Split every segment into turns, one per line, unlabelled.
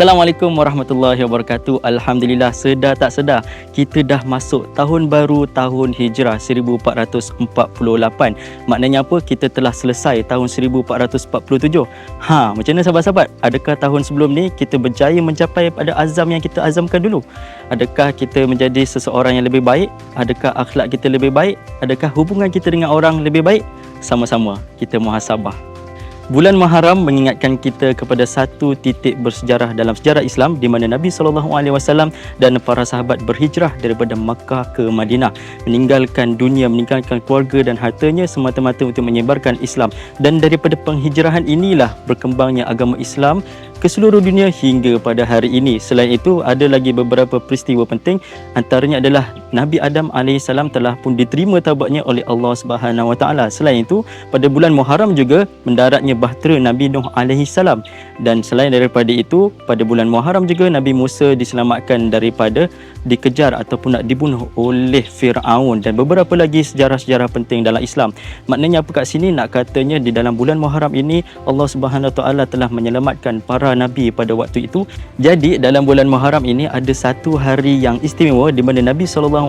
Assalamualaikum warahmatullahi wabarakatuh. Alhamdulillah, sedar tak sedar kita dah masuk tahun baru, tahun Hijrah 1448. Maknanya apa? Kita telah selesai tahun 1447. Macam mana sahabat-sahabat? Adakah tahun sebelum ni kita berjaya mencapai pada azam yang kita azamkan dulu? Adakah kita menjadi seseorang yang lebih baik? Adakah akhlak kita lebih baik? Adakah hubungan kita dengan orang lebih baik? Sama-sama kita muhasabah. Bulan Muharram mengingatkan kita kepada satu titik bersejarah dalam sejarah Islam di mana Nabi SAW dan para sahabat berhijrah daripada Makkah ke Madinah, meninggalkan dunia, meninggalkan keluarga dan hartanya semata-mata untuk menyebarkan Islam. Dan daripada penghijrahan inilah berkembangnya agama Islam ke seluruh dunia hingga pada hari ini. Selain itu, ada lagi beberapa peristiwa penting, antaranya adalah Nabi Adam AS telah pun diterima taubatnya oleh Allah SWT. Selain itu, pada bulan Muharram juga mendaratnya bahtera Nabi Nuh AS. Dan selain daripada itu, pada bulan Muharram juga Nabi Musa diselamatkan daripada dikejar ataupun nak dibunuh oleh Fir'aun, dan beberapa lagi sejarah-sejarah penting dalam Islam. Maknanya apa kat sini? Nak katanya di dalam bulan Muharram ini Allah SWT telah menyelamatkan para Nabi pada waktu itu. Jadi dalam bulan Muharram ini ada satu hari yang istimewa di mana Nabi SAW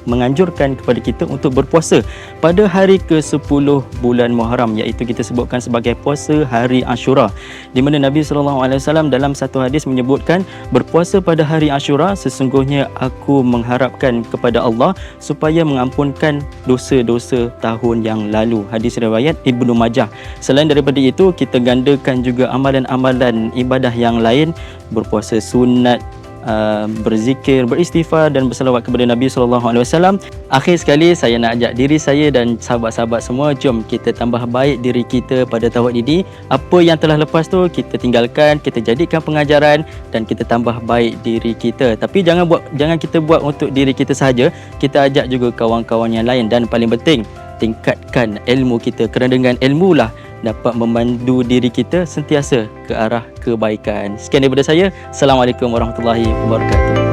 menganjurkan kepada kita untuk berpuasa pada hari ke-10 bulan Muharram, iaitu kita sebutkan sebagai puasa hari Ashura, di mana Nabi SAW dalam satu hadis menyebutkan, berpuasa pada hari Ashura sesungguhnya aku mengharapkan kepada Allah supaya mengampunkan dosa-dosa tahun yang lalu. Hadis riwayat Ibnu Majah. Selain daripada itu, kita gandakan juga amalan-amalan ibadah yang lain, berpuasa sunat, berzikir, beristighfar dan berselawat kepada Nabi SAW. Akhir sekali, saya nak ajak diri saya dan sahabat-sahabat semua, jom kita tambah baik diri kita pada tahun ini. Apa yang telah lepas tu kita tinggalkan, kita jadikan pengajaran dan kita tambah baik diri kita. Tapi jangan kita buat untuk diri kita sahaja, kita ajak juga kawan-kawan yang lain. Dan paling penting, tingkatkan ilmu kita, kerana dengan ilmu lah dapat memandu diri kita sentiasa ke arah kebaikan. Sekian daripada saya. Assalamualaikum warahmatullahi wabarakatuh.